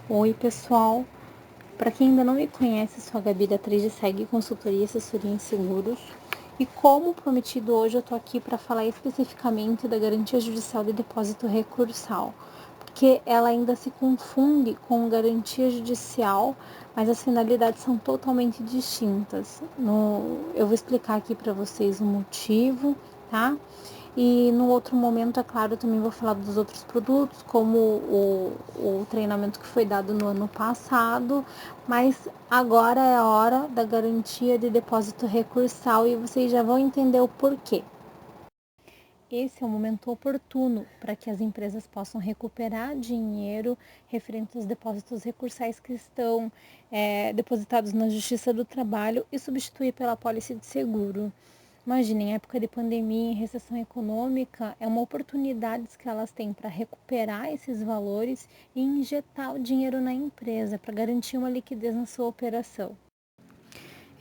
Oi, pessoal. Para quem ainda não me conhece, sou a Gabi da 3G Segue Consultoria e Assessoria em Seguros. E como prometido, hoje eu tô aqui para falar especificamente da garantia judicial de depósito recursal, porque ela ainda se confunde com garantia judicial, mas as finalidades são totalmente distintas. Eu vou explicar aqui para vocês o motivo, tá? E no outro momento, é claro, eu também vou falar dos outros produtos, como o treinamento que foi dado no ano passado, mas agora é a hora da garantia de depósito recursal e vocês já vão entender o porquê. Esse é o momento oportuno para que as empresas possam recuperar dinheiro referente aos depósitos recursais que estão depositados na Justiça do Trabalho e substituir pela apólice de seguro. Imagina, em época de pandemia e recessão econômica, é uma oportunidade que elas têm para recuperar esses valores e injetar o dinheiro na empresa para garantir uma liquidez na sua operação.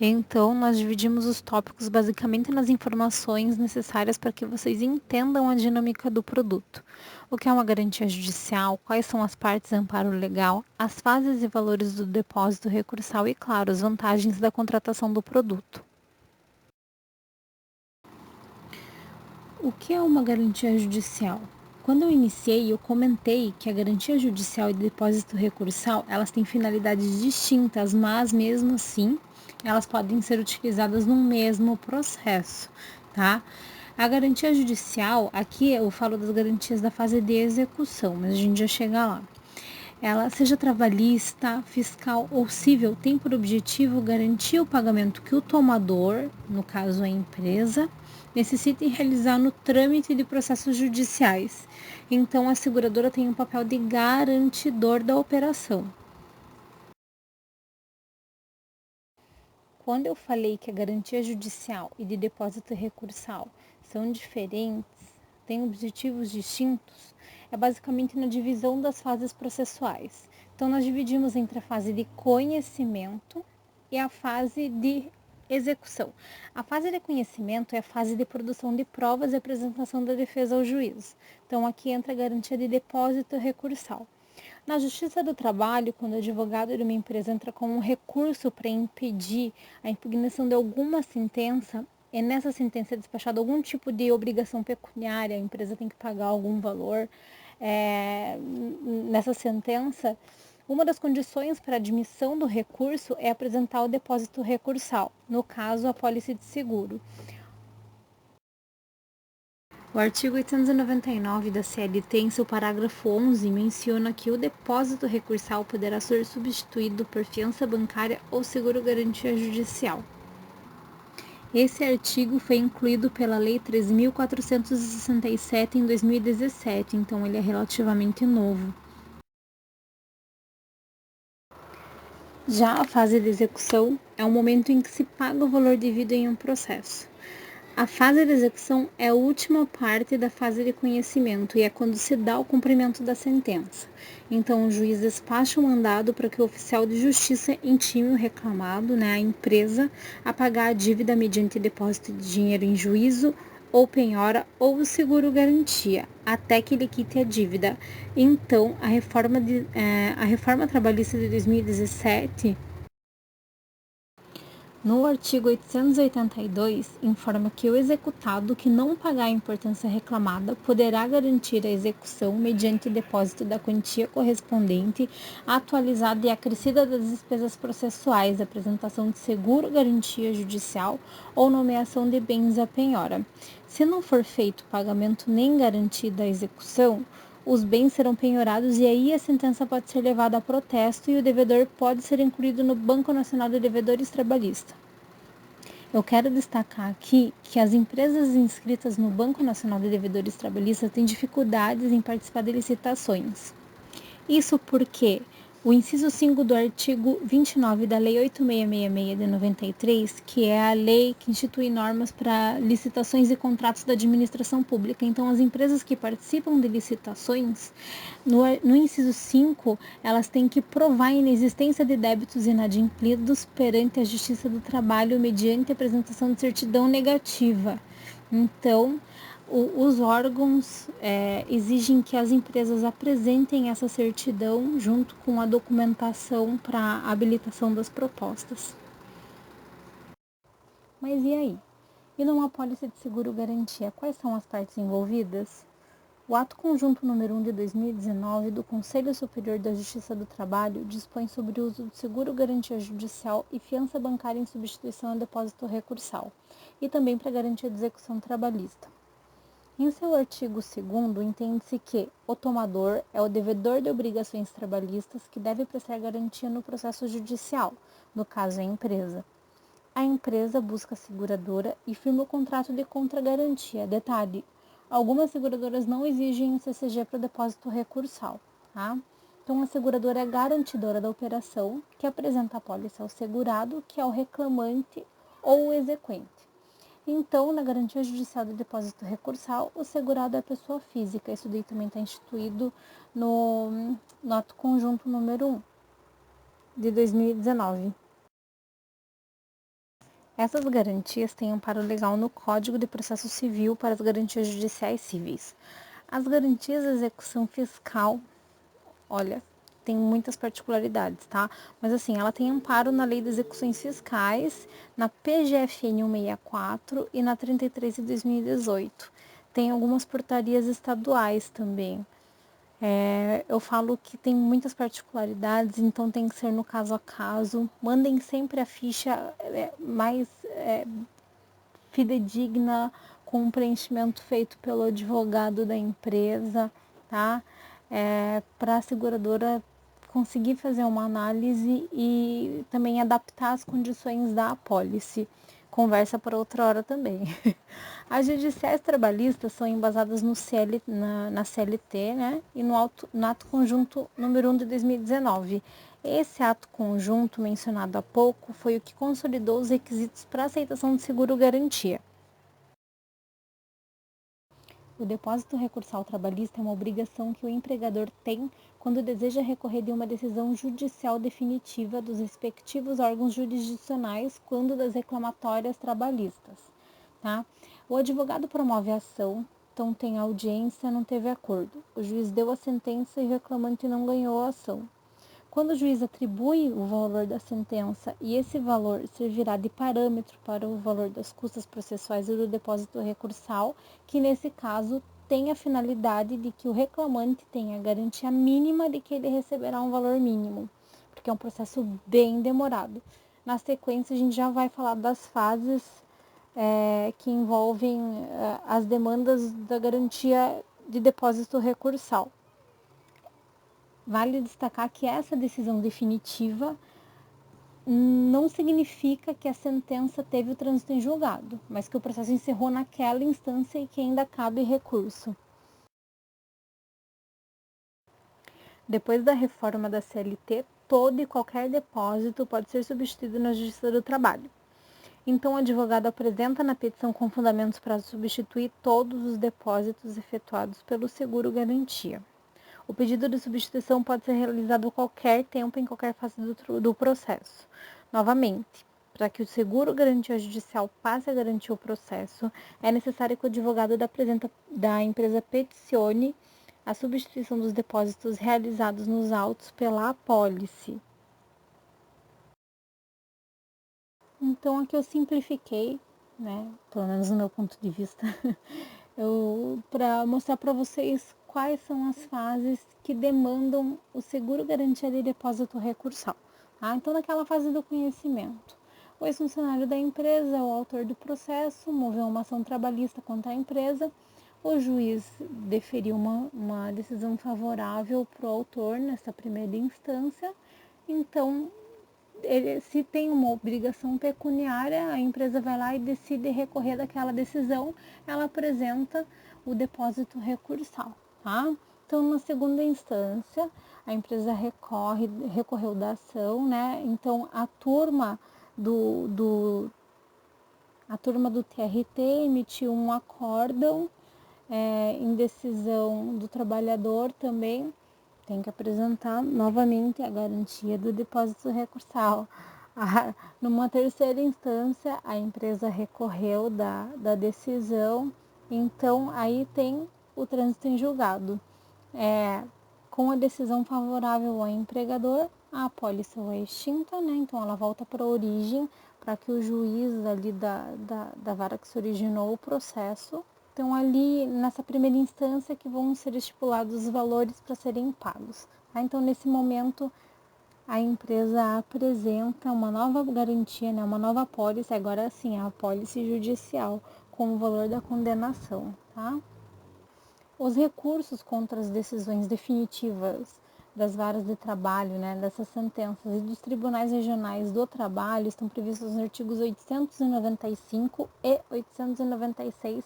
Então, nós dividimos os tópicos basicamente nas informações necessárias para que vocês entendam a dinâmica do produto. O que é uma garantia judicial, quais são as partes de amparo legal, as fases e valores do depósito recursal e, claro, as vantagens da contratação do produto. O que é uma garantia judicial? Quando eu iniciei, eu comentei que a garantia judicial e depósito recursal, elas têm finalidades distintas, mas mesmo assim, elas podem ser utilizadas no mesmo processo, tá? A garantia judicial, aqui eu falo das garantias da fase de execução, mas a gente já chega lá. Ela, seja trabalhista, fiscal ou civil, tem por objetivo garantir o pagamento que o tomador, no caso a empresa, necessita realizar no trâmite de processos judiciais. Então, a seguradora tem um papel de garantidor da operação. Quando eu falei que a garantia judicial e de depósito recursal são diferentes, têm objetivos distintos, é basicamente na divisão das fases processuais. Então, nós dividimos entre a fase de conhecimento e a fase de execução. A fase de conhecimento é a fase de produção de provas e apresentação da defesa ao juiz. Então, aqui entra a garantia de depósito recursal. Na Justiça do Trabalho, quando o advogado de uma empresa entra com um recurso para impedir a impugnação de alguma sentença, e nessa sentença é despachado algum tipo de obrigação pecuniária, a empresa tem que pagar algum valor nessa sentença, uma das condições para admissão do recurso é apresentar o depósito recursal, no caso, a apólice de seguro. O artigo 899 da CLT, em seu parágrafo 11, menciona que o depósito recursal poderá ser substituído por fiança bancária ou seguro-garantia judicial. Esse artigo foi incluído pela Lei 3.467 em 2017, então ele é relativamente novo. Já a fase de execução é o momento em que se paga o valor devido em um processo. A fase de execução é a última parte da fase de conhecimento e é quando se dá o cumprimento da sentença. Então, o juiz despacha o mandado para que o oficial de justiça intime o reclamado, a empresa, a pagar a dívida mediante depósito de dinheiro em juízo ou penhora ou seguro-garantia, até que ele quite a dívida. Então, a reforma trabalhista de 2017, no artigo 882, informa que o executado que não pagar a importância reclamada poderá garantir a execução mediante depósito da quantia correspondente, atualizada e acrescida das despesas processuais, apresentação de seguro, garantia judicial ou nomeação de bens à penhora. Se não for feito pagamento nem garantida a execução, os bens serão penhorados e aí a sentença pode ser levada a protesto e o devedor pode ser incluído no Banco Nacional de Devedores Trabalhista. Eu quero destacar aqui que as empresas inscritas no Banco Nacional de Devedores Trabalhistas têm dificuldades em participar de licitações. Isso porque o inciso 5 do artigo 29 da Lei 8666 de 93, que é a lei que institui normas para licitações e contratos da administração pública. Então, as empresas que participam de licitações, no inciso 5, elas têm que provar a inexistência de débitos inadimplidos perante a Justiça do Trabalho mediante a apresentação de certidão negativa. Então, os órgãos exigem que as empresas apresentem essa certidão junto com a documentação para habilitação das propostas. Mas e aí? E numa apólice de seguro-garantia, quais são as partes envolvidas? O Ato Conjunto número 1 de 2019 do Conselho Superior da Justiça do Trabalho dispõe sobre o uso do seguro-garantia judicial e fiança bancária em substituição a depósito recursal, e também para garantia de execução trabalhista. Em seu artigo 2º, entende-se que o tomador é o devedor de obrigações trabalhistas que deve prestar garantia no processo judicial, no caso a empresa. A empresa busca a seguradora e firma o contrato de contragarantia. Detalhe, algumas seguradoras não exigem o CCG para o depósito recursal, tá? Então, a seguradora é a garantidora da operação, que apresenta a pólice ao segurado, que é o reclamante ou o exequente. Então, na garantia judicial de depósito recursal, o segurado é a pessoa física. Isso daí também está instituído no Ato Conjunto número 1 de 2019. Essas garantias têm amparo legal no Código de Processo Civil para as garantias judiciais cíveis. As garantias de execução fiscal, olha, tem muitas particularidades, tá? Mas assim, ela tem amparo na Lei de Execuções Fiscais, na PGFN 164 e na 33 de 2018. Tem algumas portarias estaduais também. Eu falo que tem muitas particularidades, então tem que ser no caso a caso. Mandem sempre a ficha mais fidedigna, com um preenchimento feito pelo advogado da empresa, tá? Para a seguradora conseguir fazer uma análise e também adaptar as condições da apólice. Conversa para outra hora também. As judiciais trabalhistas são embasadas no na CLT, né? E no Ato Conjunto número 1 de 2019. Esse ato conjunto mencionado há pouco foi o que consolidou os requisitos para aceitação de seguro-garantia. O depósito recursal trabalhista é uma obrigação que o empregador tem quando deseja recorrer de uma decisão judicial definitiva dos respectivos órgãos jurisdicionais quando das reclamatórias trabalhistas. Tá? O advogado promove a ação, então tem audiência, não teve acordo. O juiz deu a sentença e o reclamante não ganhou a ação. Quando o juiz atribui o valor da sentença e esse valor servirá de parâmetro para o valor das custas processuais e do depósito recursal, que nesse caso tem a finalidade de que o reclamante tenha a garantia mínima de que ele receberá um valor mínimo, porque é um processo bem demorado. Na sequência, a gente já vai falar das fases que envolvem as demandas da garantia de depósito recursal. Vale destacar que essa decisão definitiva não significa que a sentença teve o trânsito em julgado, mas que o processo encerrou naquela instância e que ainda cabe recurso. Depois da reforma da CLT, todo e qualquer depósito pode ser substituído na Justiça do Trabalho. Então, o advogado apresenta na petição com fundamentos para substituir todos os depósitos efetuados pelo seguro-garantia. O pedido de substituição pode ser realizado a qualquer tempo, em qualquer fase do processo. Novamente, para que o seguro-garantia judicial passe a garantir o processo, é necessário que o advogado da empresa peticione a substituição dos depósitos realizados nos autos pela apólice. Então, aqui eu simplifiquei, né, pelo menos no meu ponto de vista, para mostrar para vocês quais são as fases que demandam o seguro-garantia de depósito recursal. Tá? Então, naquela fase do conhecimento, o ex-funcionário da empresa, o autor do processo, moveu uma ação trabalhista contra a empresa, o juiz deferiu uma decisão favorável para o autor nessa primeira instância, então, se tem uma obrigação pecuniária, a empresa vai lá e decide recorrer daquela decisão, ela apresenta o depósito recursal, tá? Então, na segunda instância, a empresa recorreu da ação, né? Então, a turma do TRT emitiu um acórdão em decisão do trabalhador também, tem que apresentar novamente a garantia do depósito recursal. Numa terceira instância, a empresa recorreu da decisão, Então, aí tem o trânsito em julgado. Com a decisão favorável ao empregador, a apólice é extinta, né? Então ela volta para a origem, para que o juiz ali da vara que se originou o processo. Então ali nessa primeira instância que vão ser estipulados os valores para serem pagos. Tá? Então nesse momento a empresa apresenta uma nova garantia, né? Uma nova apólice, agora sim, a apólice judicial, com o valor da condenação, tá? Os recursos contra as decisões definitivas das varas de trabalho, né, dessas sentenças e dos tribunais regionais do trabalho estão previstos nos artigos 895 e 896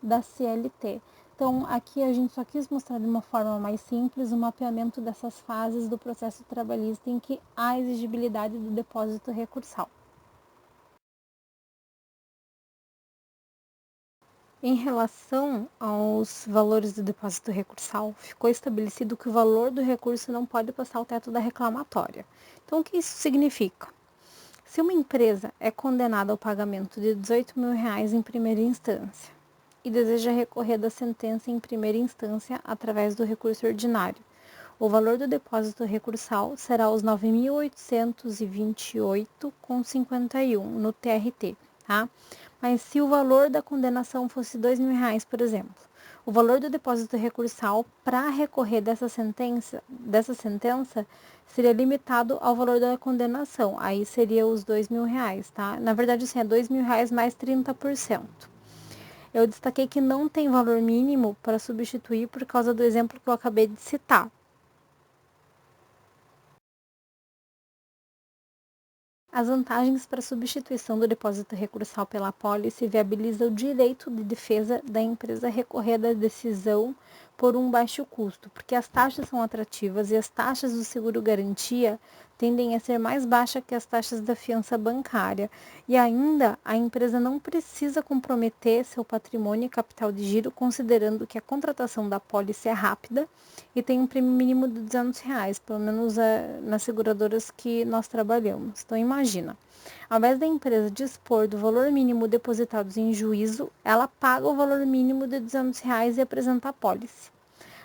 da CLT. Então, aqui a gente só quis mostrar de uma forma mais simples o mapeamento dessas fases do processo trabalhista em que há exigibilidade do depósito recursal. Em relação aos valores do depósito recursal, ficou estabelecido que o valor do recurso não pode passar o teto da reclamatória. Então, o que isso significa? Se uma empresa é condenada ao pagamento de R$ 18.000 em primeira instância e deseja recorrer da sentença em primeira instância através do recurso ordinário, o valor do depósito recursal será os R$ 9.828,51 no TRT, tá? Mas se o valor da condenação fosse R$ 2.000, por exemplo, o valor do depósito recursal para recorrer dessa sentença seria limitado ao valor da condenação. Aí seria os R$ 2.000, tá? Na verdade, assim, é R$ 2.000 mais 30%. Eu destaquei que não tem valor mínimo para substituir por causa do exemplo que eu acabei de citar. As vantagens para a substituição do depósito recursal pela apólice viabiliza o direito de defesa da empresa a recorrer da decisão por um baixo custo, porque as taxas são atrativas e as taxas do seguro-garantia tendem a ser mais baixas que as taxas da fiança bancária. E ainda, a empresa não precisa comprometer seu patrimônio e capital de giro, considerando que a contratação da apólice é rápida e tem um prêmio mínimo de R$ 200, pelo menos nas seguradoras que nós trabalhamos. Então, imagina, ao invés da empresa dispor do valor mínimo depositado em juízo, ela paga o valor mínimo de R$ 200 e apresenta a apólice.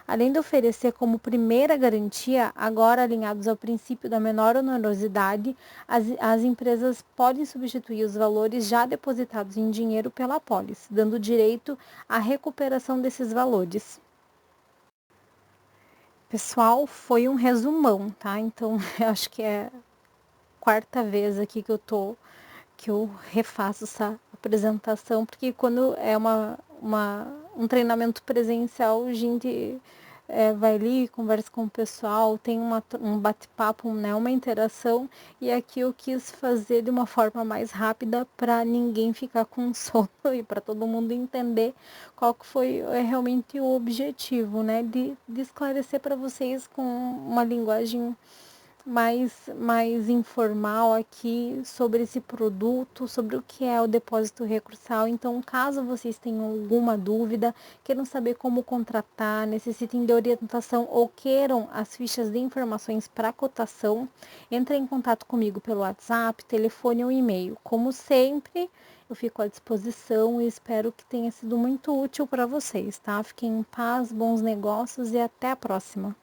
Além de oferecer como primeira garantia, agora alinhados ao princípio da menor onerosidade, as empresas podem substituir os valores já depositados em dinheiro pela apólice, dando direito à recuperação desses valores. Pessoal, foi um resumão, tá? Então, eu acho que é a quarta vez aqui que eu refaço essa apresentação, porque quando é um treinamento presencial, a gente vai ali, conversa com o pessoal, tem um bate-papo, né, uma interação, e aqui eu quis fazer de uma forma mais rápida para ninguém ficar com sono e para todo mundo entender qual que foi realmente o objetivo, né, de esclarecer para vocês com uma linguagem mais informal aqui sobre esse produto, sobre o que é o depósito recursal. Então, caso vocês tenham alguma dúvida, queiram saber como contratar, necessitem de orientação ou queiram as fichas de informações para cotação, entrem em contato comigo pelo WhatsApp, telefone ou e-mail. Como sempre, eu fico à disposição e espero que tenha sido muito útil para vocês, tá? Fiquem em paz, bons negócios e até a próxima.